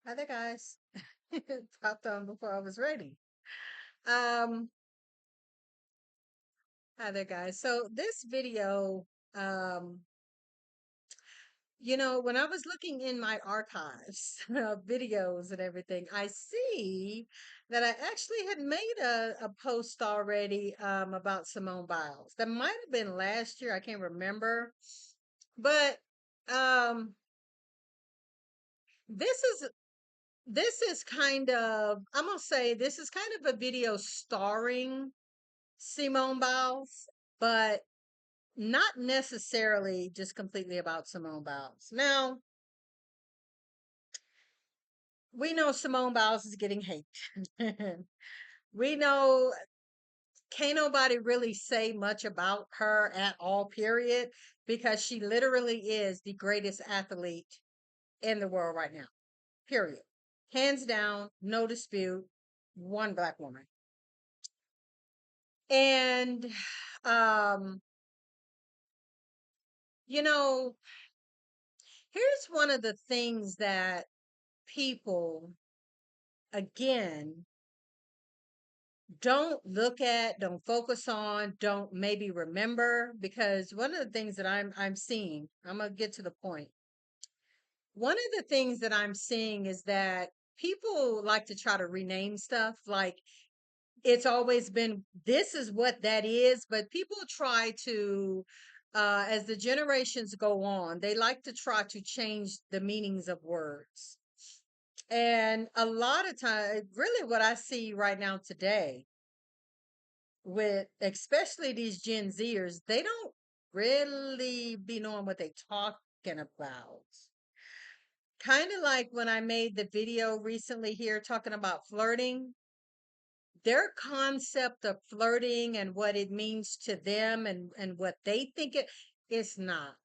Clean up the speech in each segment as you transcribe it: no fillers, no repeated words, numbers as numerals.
Hi there, guys. Popped on before I was ready. Um, Hi there, guys. So this video, um, when I was looking in my archives of videos and everything, I see that I actually had made a post already about Simone Biles. That might have been last year. I can't remember, but um, this is this is kind of I'm gonna say this is kind of a video starring Simone Biles, but not necessarily just completely about Simone Biles. Now, we know Simone Biles is getting hate. We know can't nobody really say much about her at all, period, because she literally is the greatest athlete in the world right now, period. Hands down, no dispute, one black woman. And, um, you know, here's one of the things that people, again, don't look at, don't focus on, don't maybe remember, because one of the things that I'm seeing, I'm gonna get to the point. One of the things that I'm seeing is that people like to try to rename stuff like it's always been this is what that is, but people try to as the generations go on, they like to try to change the meanings of words. And a lot of time, really what I see right now today with especially these Gen Zers, they don't really be knowing what they talking about. Kind of like when I made the video recently here talking about flirting, their concept of flirting and what it means to them and what they think it's not.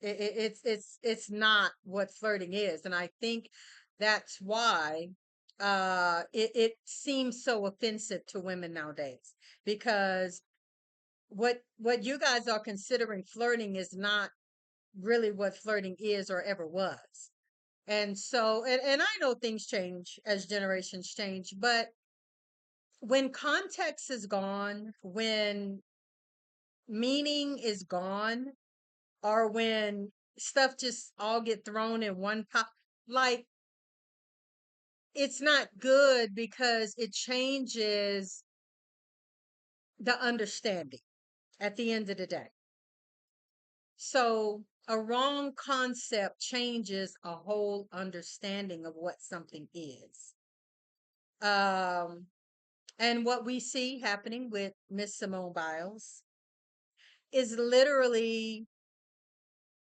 It's not what flirting is, and I think that's why it seems so offensive to women nowadays because what you guys are considering flirting is not really what flirting is or ever was. And so and I know things change as generations change, but when context is gone, when meaning is gone, or when stuff just all get thrown in one pot, like it's not good because it changes the understanding at the end of the day. So a wrong concept changes a whole understanding of what something is. Um, and what we see happening with Miss Simone Biles is literally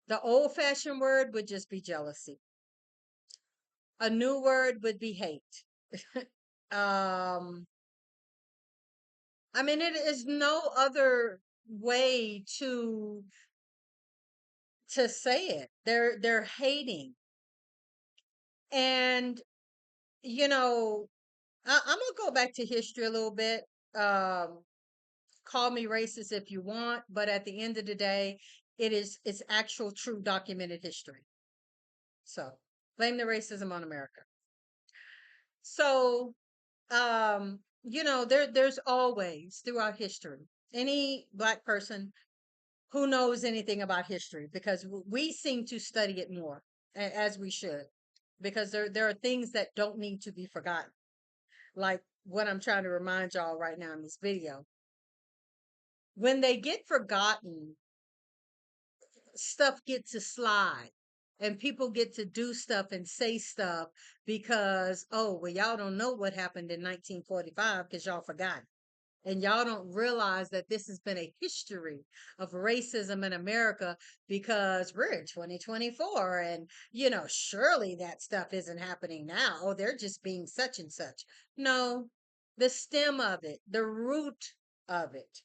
the old fashioned word would just be jealousy. A new word would be hate. um, I mean, it is no other way to say it. They're hating, and you know, I'm gonna go back to history a little bit. Um, call me racist if you want, but at the end of the day, it's actual, true, documented history. So blame the racism on America. So there's always throughout history any black person who knows anything about history because we seem to study it more as we should because there are things that don't need to be forgotten, like what I'm trying to remind y'all right now in this video. When they get forgotten, stuff gets to slide and people get to do stuff and say stuff because, oh, well, y'all don't know what happened in 1945 because y'all forgot. And y'all don't realize that this has been a history of racism in America because we're in 2024 and, surely that stuff isn't happening now. Oh, they're just being such and such. No, the stem of it, the root of it.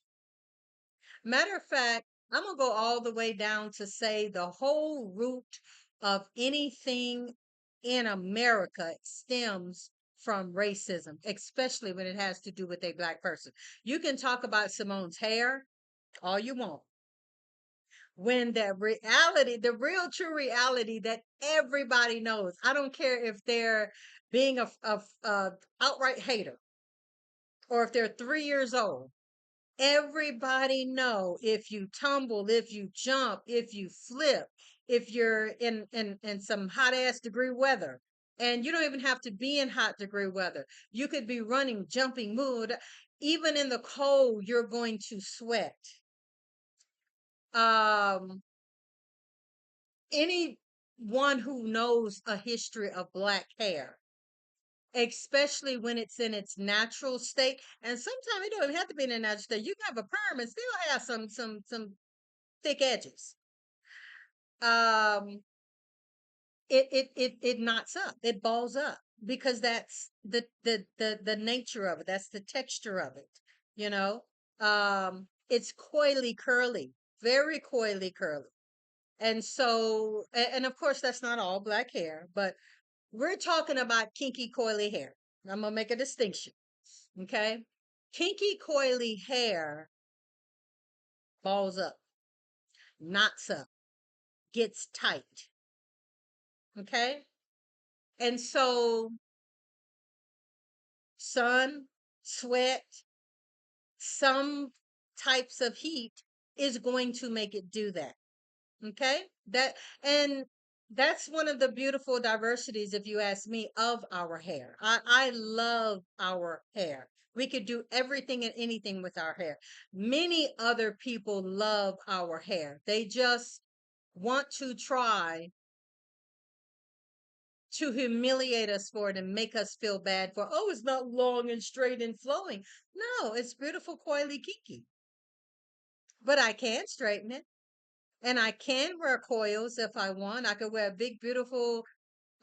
Matter of fact, I'm going to go all the way down to say the whole root of anything in America stems from racism, especially when it has to do with a black person. You can talk about Simone's hair all you want. when that reality, the real true reality that everybody knows. I don't care if they're being a outright hater or if they're 3 years old. Everybody know if you tumble, if you jump, if you flip, if you're in some hot ass degree weather, and you don't even have to be in hot degree weather. You could be running, jumping, moving. Even in the cold, you're going to sweat. Um, anyone who knows a history of black hair, especially when it's in its natural state, and sometimes it don't even have to be in a natural state. You can have a perm and still have some thick edges. Um, it knots up, it balls up because that's the nature of it. That's the texture of it, you know. It's coily curly, very coily curly. And so, and of course, that's not all black hair, but we're talking about kinky coily hair. I'm gonna make a distinction, okay? Kinky coily hair balls up, knots up, gets tight, okay? And so, sun, sweat, some types of heat is going to make it do that. Okay? And that's one of the beautiful diversities, if you ask me, of our hair. I love our hair. We could do everything and anything with our hair. Many other people love our hair. They just want to try to humiliate us for it and make us feel bad for, oh, it's not long and straight and flowing. No, it's beautiful, coily, kinky. But I can straighten it. And I can wear coils if I want. I could wear a big, beautiful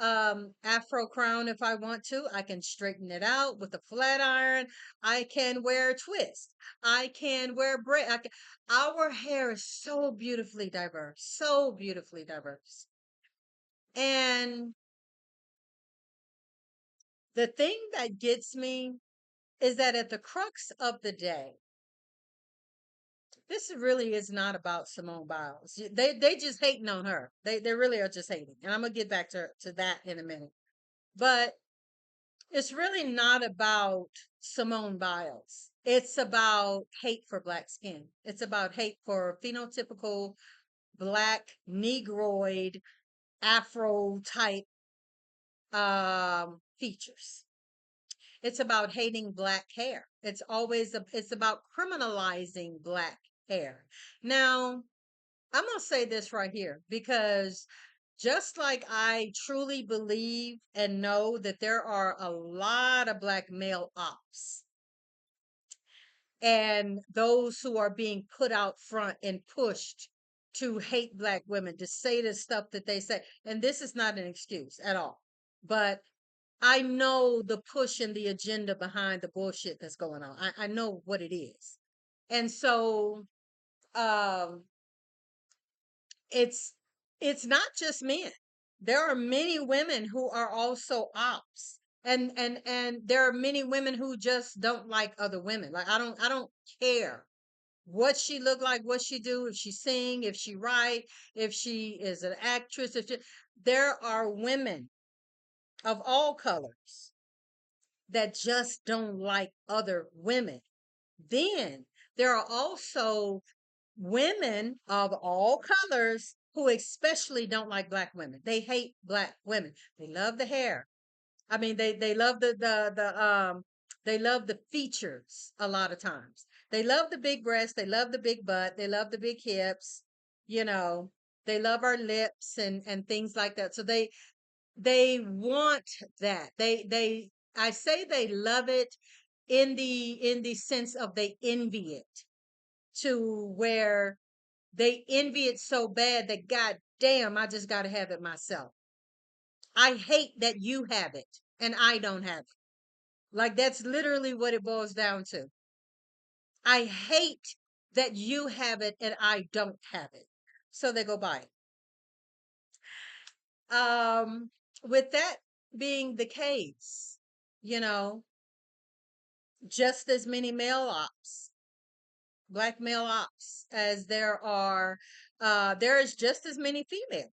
afro crown if I want to. I can straighten it out with a flat iron. I can wear a twist. I can wear braid. Our hair is so beautifully diverse, so beautifully diverse. And the thing that gets me is that at the crux of the day, this really is not about Simone Biles. They just hating on her. They really are just hating. And I'm gonna get back to that in a minute. But it's really not about Simone Biles. It's about hate for black skin. It's about hate for phenotypical black negroid Afro type features. It's about hating black hair. It's about criminalizing black hair. Now, I'm going to say this right here because just like I truly believe and know that there are a lot of black male ops and those who are being put out front and pushed to hate black women, to say the stuff that they say. And this is not an excuse at all. But I know the push and the agenda behind the bullshit that's going on. I know what it is. And so um it's it's not just men. There are many women who are also ops. And there are many women who just don't like other women. Like I don't care what she look like, what she do, if she sing, if she write, if she is an actress, there are women of all colors that just don't like other women. Then there are also women of all colors who especially don't like black women. They hate black women. They love the hair. I mean, they love they love the features a lot of times. They love the big breasts, they love the big butt, they love the big hips, you know, they love our lips and things like that. So they want that. They I say they love it in the sense of they envy it to where they envy it so bad that god damn, I just got to have it myself. I hate that you have it and I don't have it. Like that's literally what it boils down to. I hate that you have it and I don't have it. So they go by it. With that being the case, you know, just as many male ops, black male ops, as there are There's just as many females.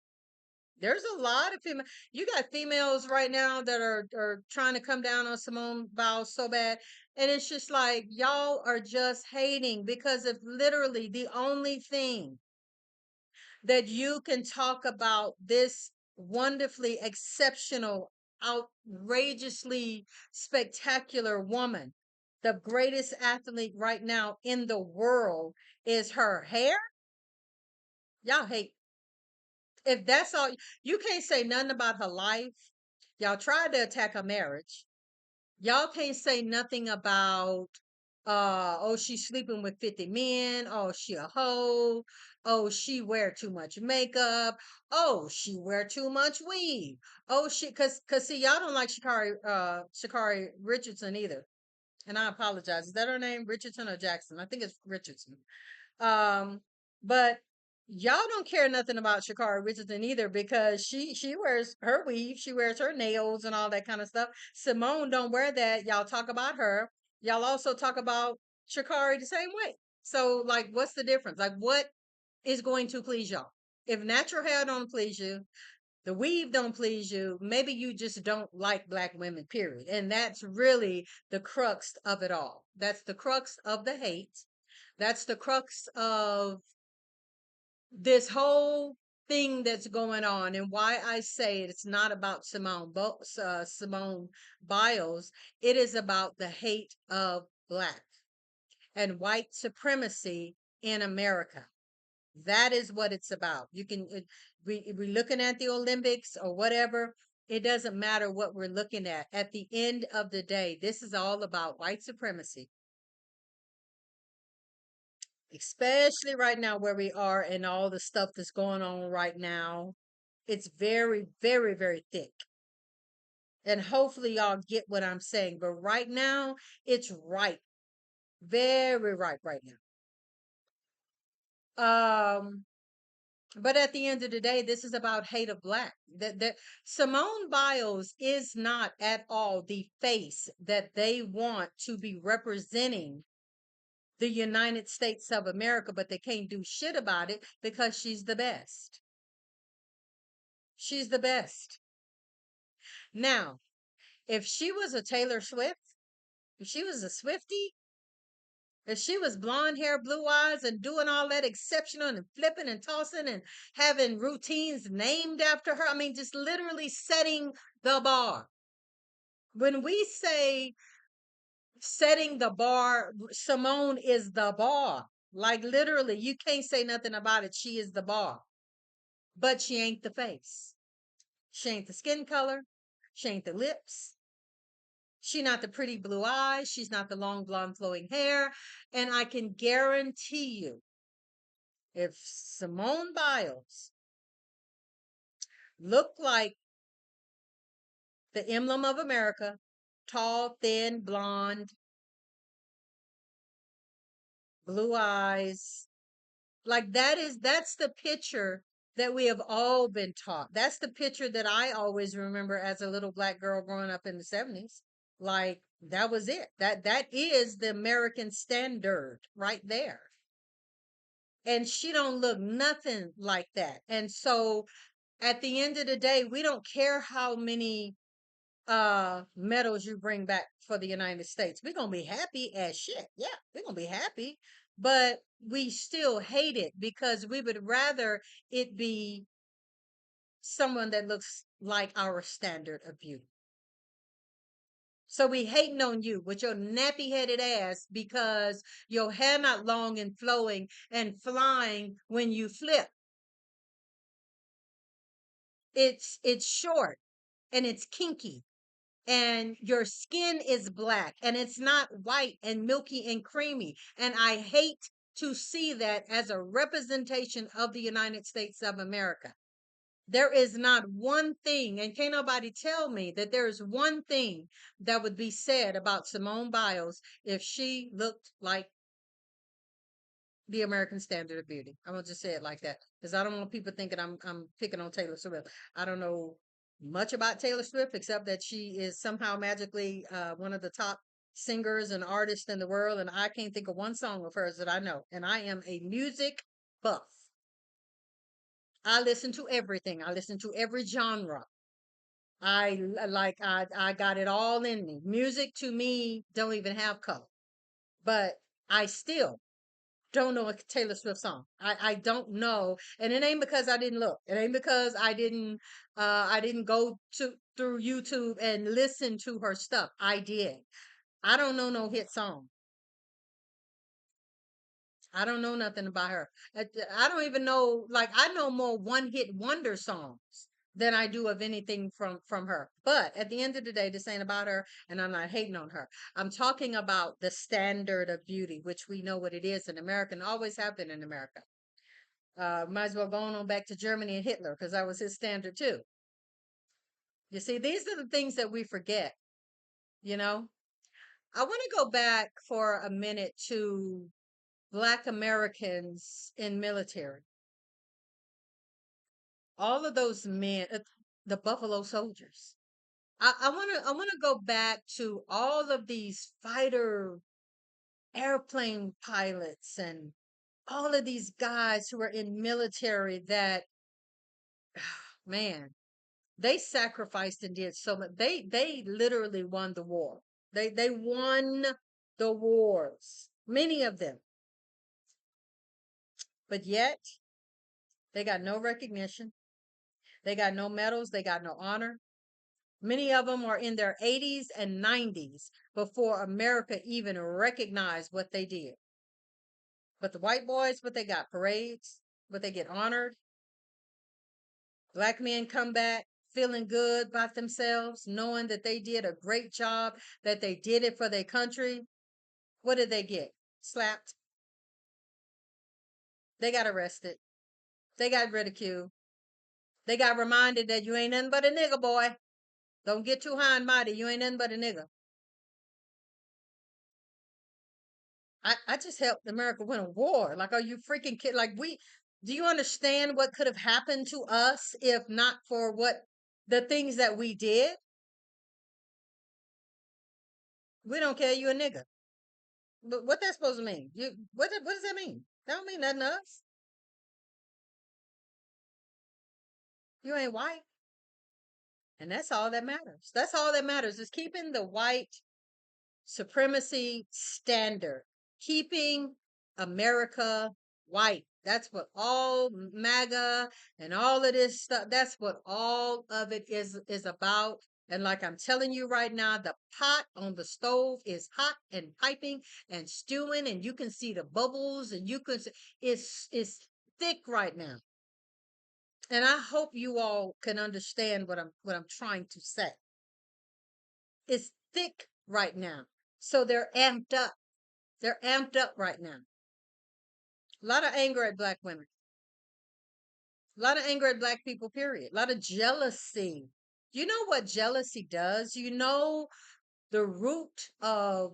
There's a lot of female. You got females right now that are trying to come down on Simone Biles so bad, and it's just like y'all are just hating because of literally the only thing that you can talk about this wonderfully exceptional, outrageously spectacular woman, the greatest athlete right now in the world, is her hair. Y'all hate. If that's all, you can't say nothing about her life. Y'all tried to attack her marriage. Y'all can't say nothing about oh, she's sleeping with 50 men, oh, she a hoe, oh, she wear too much makeup, oh, she wear too much weave. Oh, cause see, y'all don't like Shakari Richardson either. And I apologize. Is that her name? Richardson or Jackson? I think it's Richardson. Um, but y'all don't care nothing about Shakara Richardson either because she wears her weave, she wears her nails and all that kind of stuff. Simone don't wear that. Y'all talk about her. Y'all also talk about Shakari the same way. So like what's the difference? Like what is going to please y'all? If natural hair don't please you, the weave don't please you, maybe you just don't like black women, period. And that's really the crux of it all. That's the crux of the hate. That's the crux of this whole thing that's going on and why I say it's not about Simone Biles. It is about the hate of black and white supremacy in America. That is what it's about. You can we looking at the Olympics or whatever. It doesn't matter what we're looking at. At the end of the day, this is all about white supremacy, especially right now where we are and all the stuff that's going on right now. It's very, very, very thick. And hopefully y'all get what I'm saying. But right now, it's ripe. Very ripe right now. But at the end of the day, this is about hate of black. That Simone Biles is not at all the face that they want to be representing the United States of America, but they can't do shit about it because she's the best. She's the best. Now, if she was a Taylor Swift, if she was a Swiftie, if she was blonde hair, blue eyes, and doing all that exceptional and flipping and tossing and having routines named after her, I mean, just literally setting the bar. When we say setting the bar, Simone is the bar. Like literally, you can't say nothing about it. She is the bar. But she ain't the face. She ain't the skin color. She ain't the lips. She not the pretty blue eyes. She's not the long blonde flowing hair. And I can guarantee you, if Simone Biles looked like the emblem of America, tall, thin, blonde, blue eyes, like that's the picture that we have all been taught. That's the picture that I always remember as a little black girl growing up in the 70s. Like that was it. That is the American standard right there. And she don't look nothing like that. And so at the end of the day, we don't care how many medals you bring back for the United States. We're gonna be happy as shit. Yeah, we're gonna be happy. But we still hate it because we would rather it be someone that looks like our standard of beauty. So we hating on you with your nappy headed ass because your hair not long and flowing and flying when you flip. It's short and it's kinky and your skin is black and it's not white and milky and creamy. And I hate to see that as a representation of the United States of America. There is not one thing, and can't nobody tell me that there is one thing that would be said about Simone Biles if she looked like the American standard of beauty. I'm gonna just say it like that because I don't want people thinking I'm picking on Taylor Swift. I don't know much about Taylor Swift except that she is somehow magically one of the top singers and artists in the world, and I can't think of one song of hers that I know. And I am a music buff. I listen to everything. I listen to every genre. I got it all in me. Music to me don't even have color. But I still don't know a Taylor Swift song. I don't know. And it ain't because I didn't look. It ain't because I didn't go to through YouTube and listen to her stuff. I did. I don't know no hit song. I don't know nothing about her. I don't even know, like, I know more one hit wonder songs than I do of anything from her. But at the end of the day, this ain't about her, and I'm not hating on her. I'm talking about the standard of beauty, which we know what it is in America and always have been in America. Might as well go on back to Germany and Hitler because that was his standard too. You see, these are the things that we forget, you know? I want to go back for a minute to Black Americans in military. All of those men, the Buffalo Soldiers. I want to go back to all of these fighter airplane pilots and all of these guys who are in military that, man, they sacrificed and did so much. They literally won the war. They won the wars, many of them, but yet they got no recognition. They got no medals. They got no honor. Many of them are in their 80s and 90s before America even recognized what they did. But the white boys, what they got? Parades, what they get honored. Black men come back feeling good about themselves, knowing that they did a great job, that they did it for their country. What did they get? Slapped. They got arrested. They got ridiculed. They got reminded that you ain't nothing but a nigga, boy. Don't get too high and mighty. You ain't nothing but a nigga. I just helped America win a war. Like, are you freaking kid? Like, do you understand what could have happened to us if not for what the things that we did? We don't care you a nigga. But what that's supposed to mean? What does that mean? That don't mean nothing to us. You ain't white. And that's all that matters. That's all that matters is keeping the white supremacy standard, keeping America white. That's what all MAGA and all of this stuff, that's what all of it is about. And like I'm telling you right now, the pot on the stove is hot and piping and stewing, and you can see the bubbles, and you can see it's thick right now. And I hope you all can understand what I'm trying to say. It's thick right now. So they're amped up. They're amped up right now. A lot of anger at black women. A lot of anger at black people, period. A lot of jealousy. You know what jealousy does? You know the root of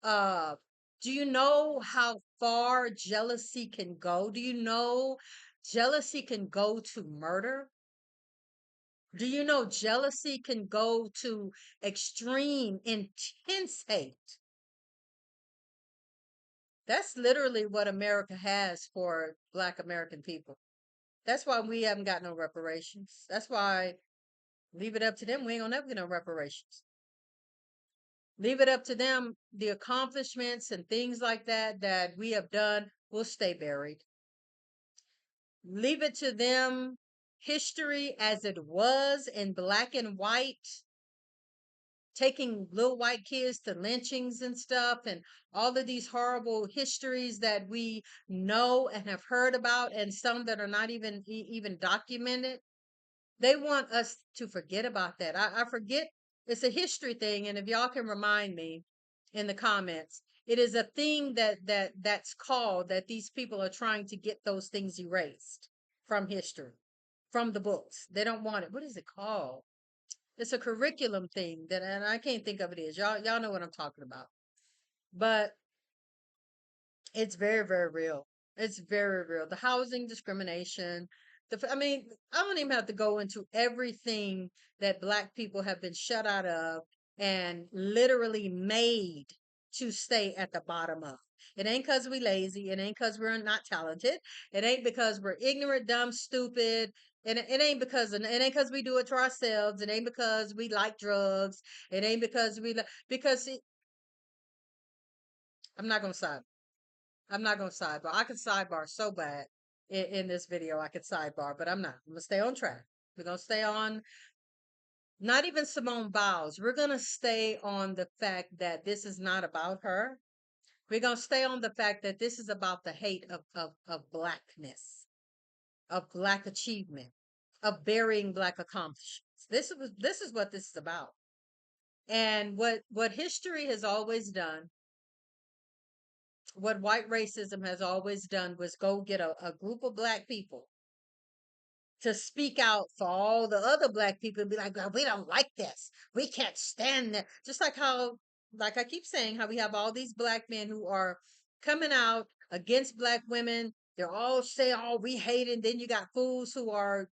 uh do you know how far jealousy can go? Do you know jealousy can go to murder? Do you know jealousy can go to extreme, intense hate? That's literally what America has for Black American people. That's why we haven't got no reparations. That's why leave it up to them. We ain't gonna never get no reparations. Leave it up to them. The accomplishments and things like that we have done will stay buried. Leave it to them. History as it was in black and white, taking little white kids to lynchings and stuff, and all of these horrible histories that we know and have heard about, and some that are not even documented. They want us to forget about that. I forget it's a history thing, and if y'all can remind me in the comments, it is a thing that's called that these people are trying to get those things erased from history, from the books. They don't want it. What is it called? It's a curriculum thing that, and I can't think of it is. Y'all know what I'm talking about. But it's very, very real. It's very real. The housing discrimination. I mean, I don't even have to go into everything that black people have been shut out of and literally made to stay at the bottom of. It ain't because we lazy. It ain't because we're not talented. It ain't because we're ignorant, dumb, stupid. And it ain't because we do it to ourselves. It ain't because we like drugs. It ain't because because I'm not gonna side. I'm not gonna sidebar. I could sidebar so bad in this video. I could sidebar, but I'm not. I'm gonna stay on track. We're gonna stay on not even Simone Biles. We're gonna stay on the fact that this is not about her. We're gonna stay on the fact that this is about the hate of blackness, of black achievement, of burying black accomplishments. This is what this is about. And what history has always done, what white racism has always done was go get a group of black people to speak out for all the other black people and be like, "Well, we don't like this. We can't stand that." Just like how, like I keep saying, how we have all these black men who are coming out against black women. They're all saying, "Oh, we hate it." And then you got fools who are,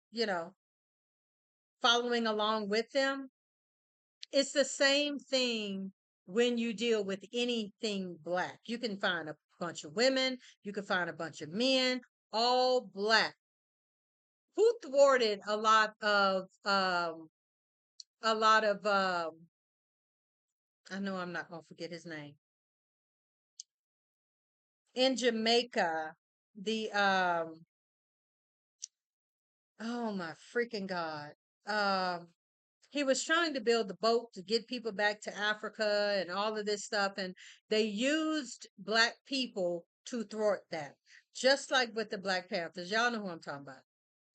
following along with them. It's the same thing when you deal with anything black. You can find a bunch of women, you can find a bunch of men, all black. Who thwarted a lot of I know I'm not gonna forget his name. In Jamaica, the oh my freaking God. Um he was trying to build the boat to get people back to Africa and all of this stuff, and they used black people to thwart that. Just like with the Black Panthers. Y'all know who I'm talking about.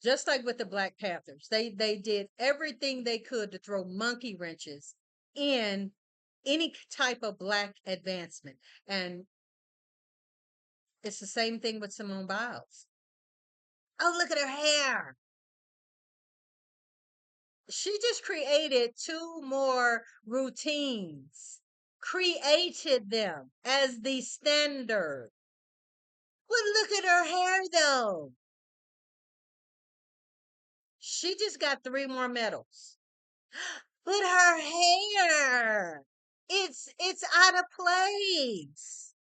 Just like with the Black Panthers. They did everything they could to throw monkey wrenches in any type of black advancement. And it's the same thing with Simone Biles. Oh, look at her hair. She just created two more routines, created them as the standard. But look at her hair though. She just got three more medals. But her hair, it's out of place.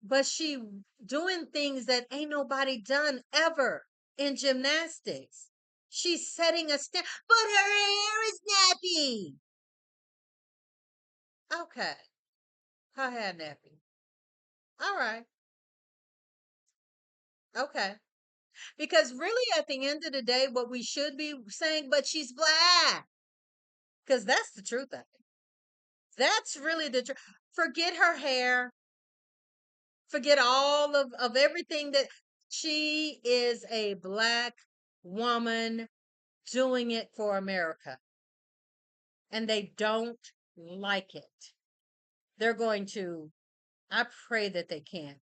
But she doing things that ain't nobody done ever in gymnastics. She's setting a stand, but her hair is nappy. Okay, her hair nappy. All right. Okay. Because really, at the end of the day, what we should be saying, but she's black. Because that's the truth of it. That's really the truth. Forget her hair. Forget all of everything that she is a black woman doing it for America. And they don't like it. They're going to, I pray that they can.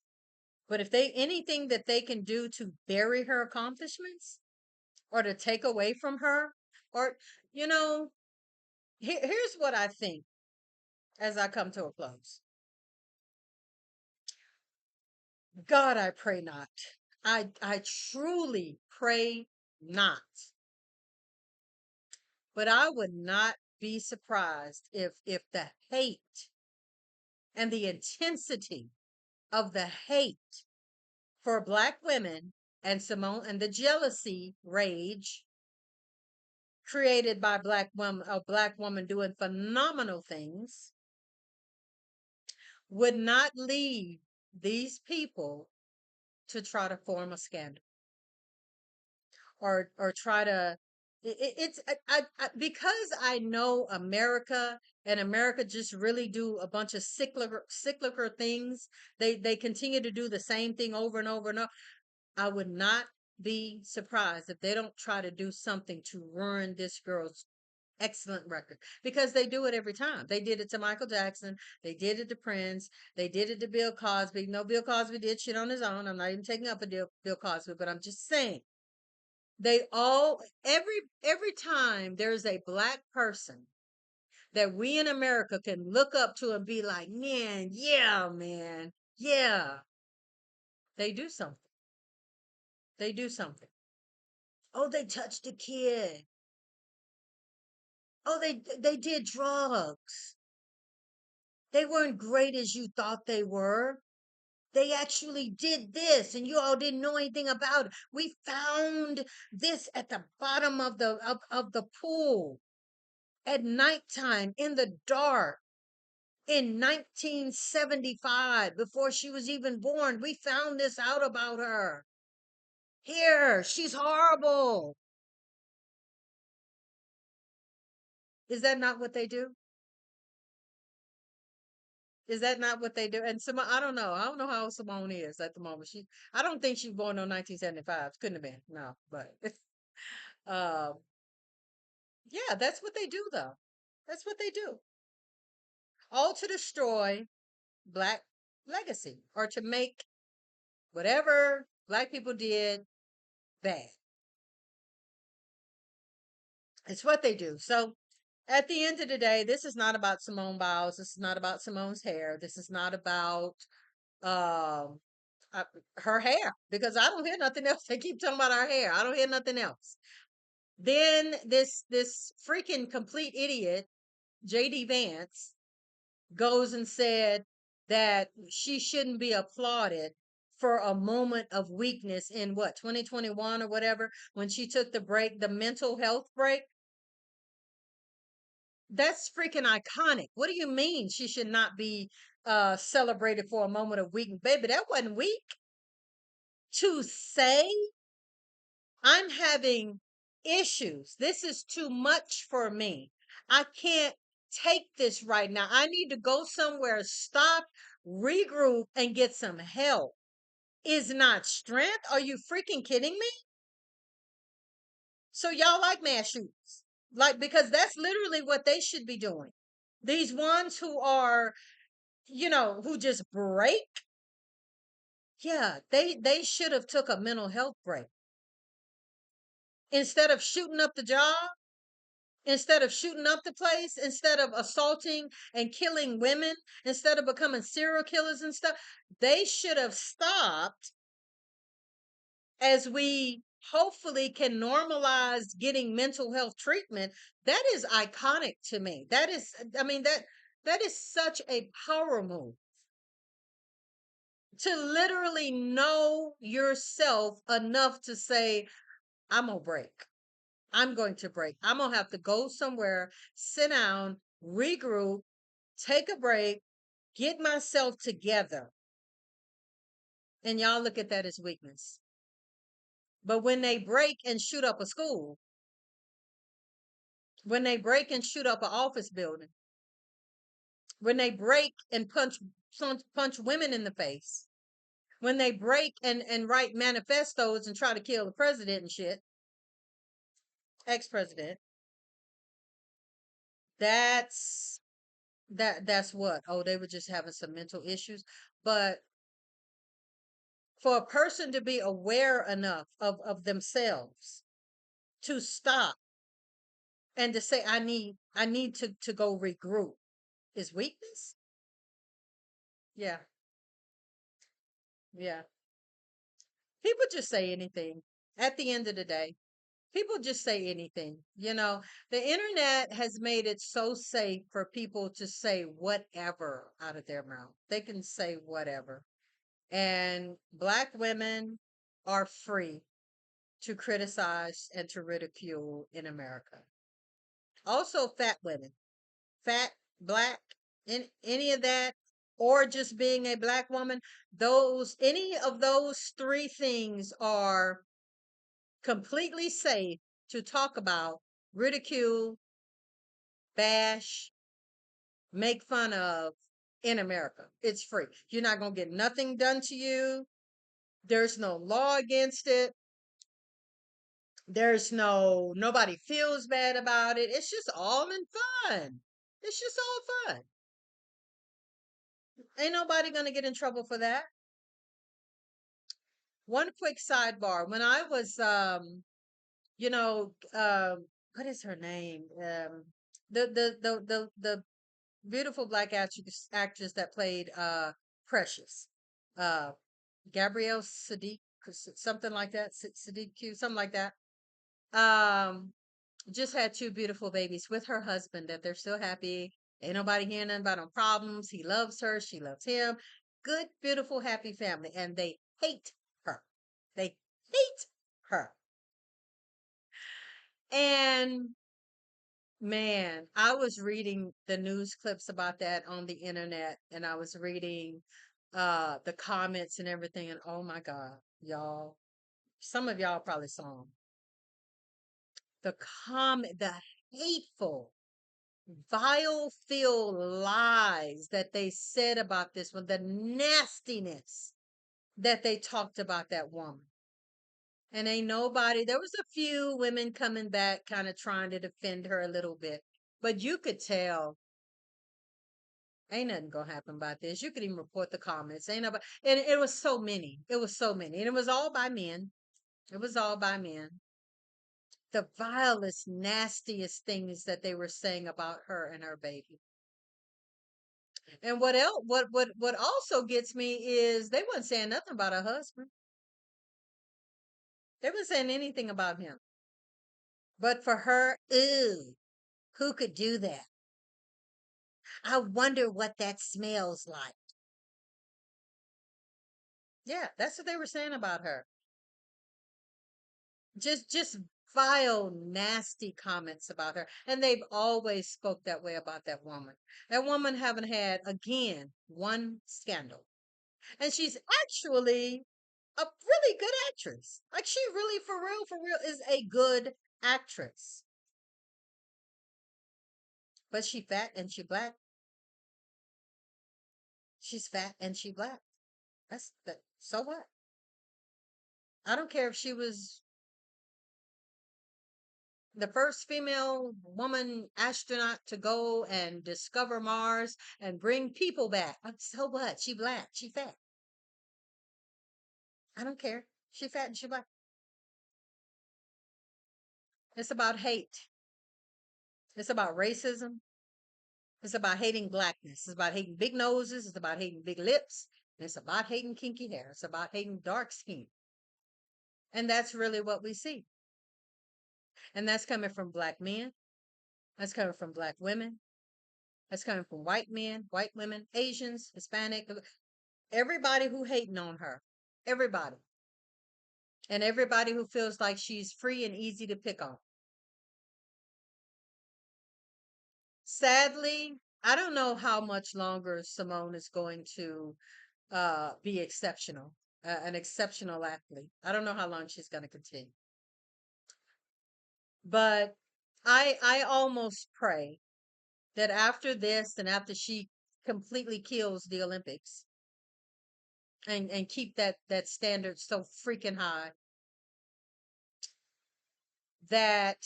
But if they, anything that they can do to bury her accomplishments, or to take away from her, or you know here's what I think as I come to a close. God, I pray not. I truly pray not. But I would not be surprised if the hate and the intensity of the hate for black women and Simone, and the jealousy rage created by a black woman doing phenomenal things, would not lead these people to try to form a scandal, or try to it's because I know America, and America just really do a bunch of cyclical things. They continue to do the same thing over and over and over. I would not be surprised if they don't try to do something to ruin this girl's excellent record, because they do it every time. They did it to Michael Jackson. They did it to Prince. They did it to Bill Cosby. No, Bill Cosby did shit on his own. I'm not even taking up a Bill Cosby, but I'm just saying they all every time there's a black person that we in America can look up to and be like, man, yeah, they do something. They do something. Oh, they touched a kid. Oh, they did drugs. They weren't great as you thought they were. They actually did this and you all didn't know anything about it. We found this at the bottom of the pool at nighttime in the dark in 1975 before she was even born. We found this out about her. Here, she's horrible. Is that not what they do? Is that not what they do? And Simone, I don't know. I don't know how old Simone is at the moment. I don't think she was born in 1975. Couldn't have been. No, but um, yeah, that's what they do, though. That's what they do. All to destroy Black legacy or to make whatever Black people did bad. It's what they do. So at the end of the day, this is not about Simone Biles. This is not about Simone's hair. This is not about um uh, her hair because I don't hear nothing else. They keep talking about her hair. I don't hear nothing else. Then this freaking complete idiot, JD Vance, goes and said that she shouldn't be applauded for a moment of weakness in what 2021 or whatever when she took the break, the mental health break. That's freaking iconic. What do you mean she should not be celebrated for a moment of weakness? Baby, that wasn't weak. To say I'm having issues, this is too much for me. I can't take this right now. I need to go somewhere, stop, regroup, and get some help. Is not strength. Are you freaking kidding me? So y'all like mass shooters. Like, because that's literally what they should be doing. These ones who are, who just break. Yeah, they should have took a mental health break. Instead of shooting up the job, instead of shooting up the place, instead of assaulting and killing women, instead of becoming serial killers and stuff, they should have stopped as we hopefully can normalize getting mental health treatment. That is iconic to me. That is, I mean, that is such a power move to literally know yourself enough to say, I'm gonna break. I'm going to break. I'm gonna have to go somewhere, sit down, regroup, take a break, get myself together. And y'all look at that as weakness. But when they break and shoot up a school, when they break and shoot up an office building, when they break and punch women in the face, when they break and write manifestos and try to kill the president and shit, ex-president, that's that's what? Oh, they were just having some mental issues. But for a person to be aware enough of themselves to stop and to say, I need to go regroup is weakness. Yeah. Yeah. People just say anything at the end of the day. People just say anything. The internet has made it so safe for people to say whatever out of their mouth. They can say whatever. And Black women are free to criticize and to ridicule in America. Also, fat women, fat, Black, any of that, or just being a Black woman, any of those three things are completely safe to talk about, ridicule, bash, make fun of in America. It's free. You're not going to get nothing done to you. There's no law against it. Nobody feels bad about it. It's just all in fun. It's just all fun. Ain't nobody going to get in trouble for that. One quick sidebar. When I was, you know, what is her name? The beautiful Black actress that played Precious, uh, Gabrielle Sadiq, something like that, Sadiq Q, something like that. Um, just had two beautiful babies with her husband that they're still happy. Ain't nobody hearing nothing about no problems. He loves her. She loves him. Good, beautiful, happy family. And they hate her. They hate her. And man, I was reading the news clips about that on the internet, and I was reading the comments and everything, and oh my God, y'all, some of y'all probably saw them. The hateful, vile filled lies that they said about this one, the nastiness that they talked about that woman. And ain't nobody, there was a few women coming back, kind of trying to defend her a little bit, but you could tell ain't nothing gonna happen about this. You could even report the comments. Ain't nobody, and it was so many. It was so many, and it was all by men. It was all by men. The vilest, nastiest things that they were saying about her and her baby. And what else? What also gets me is they wasn't saying nothing about her husband. They weren't saying anything about him. But for her, ew, who could do that? I wonder what that smells like. Yeah, that's what they were saying about her. Just vile, nasty comments about her. And they've always spoke that way about that woman. That woman haven't had, again, one scandal. And she's actually a really good actress. Like she really, for real, is a good actress. But she fat and she black. She's fat and she black. That's that. So what? I don't care if she was the first female woman astronaut to go and discover Mars and bring people back. So what? She black. She fat. I don't care. She fat and she black. It's about hate. It's about racism. It's about hating blackness. It's about hating big noses. It's about hating big lips. And it's about hating kinky hair. It's about hating dark skin. And that's really what we see. And that's coming from black men. That's coming from black women. That's coming from white men, white women, Asians, Hispanic, everybody who hating on her. Everybody. And everybody who feels like she's free and easy to pick on. Sadly, I don't know how much longer Simone is going to be exceptional, an exceptional athlete. I don't know how long she's going to continue. But I almost pray that after this and after she completely kills the Olympics and keep that standard so freaking high, that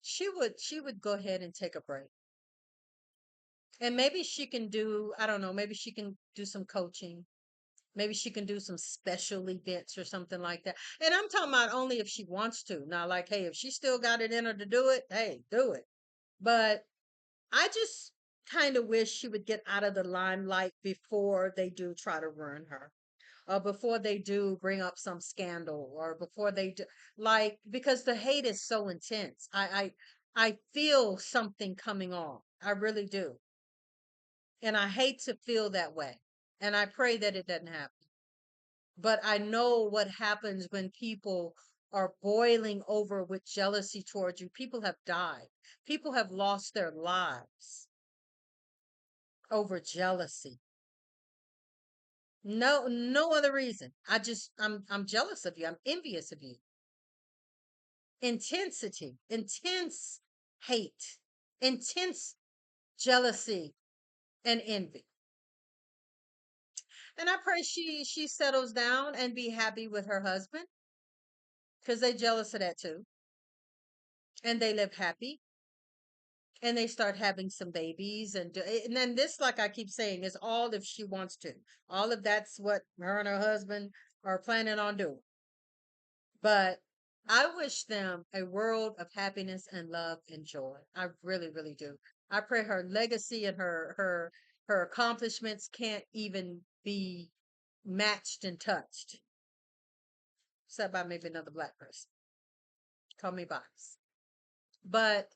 she would go ahead and take a break. And maybe she can do, I don't know, maybe she can do some coaching. Maybe she can do some special events or something like that. And I'm talking about only if she wants to. Now, like, hey, if she still got it in her to do it, hey, do it. But I just kind of wish she would get out of the limelight before they do try to ruin her, or before they do bring up some scandal, or before they do, like, because the hate is so intense. I feel something coming on. I really do. And I hate to feel that way. And I pray that it doesn't happen. But I know what happens when people are boiling over with jealousy towards you. People have died. People have lost their lives over jealousy. No, no other reason. I'm jealous of you. I'm envious of you. Intensity, intense hate, intense jealousy and envy. And I pray she settles down and be happy with her husband because they jealous of that too. And they live happy and they start having some babies and then this, like I keep saying, is all if she wants to. All of that's what her and her husband are planning on doing. But I wish them a world of happiness and love and joy. I really, really do. I pray her legacy and her accomplishments can't even be matched and touched, except by maybe another black person. Call me Biles. But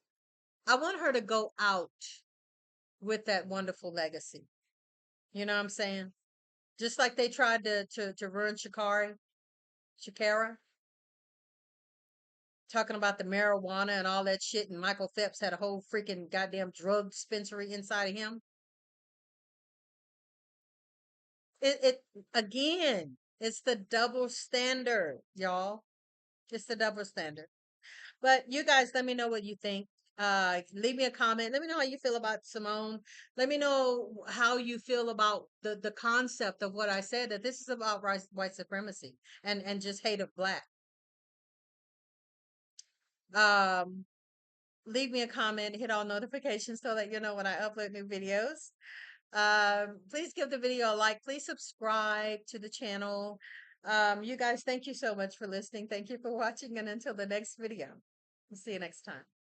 I want her to go out with that wonderful legacy. You know what I'm saying? Just like they tried to ruin Shakara, talking about the marijuana and all that shit, and Michael Phelps had a whole freaking goddamn drug dispensary inside of him. It again, it's the double standard, y'all. It's the double standard. But you guys, let me know what you think. Leave me a comment. Let me know how you feel about Simone. Let me know how you feel about the concept of what I said, that this is about white supremacy and just hate of black. Um, Leave me a comment, hit all notifications so that you know when I upload new videos. Please give the video a like. Please subscribe to the channel. You guys, thank you so much for listening. Thank you for watching, and until the next video, we'll see you next time.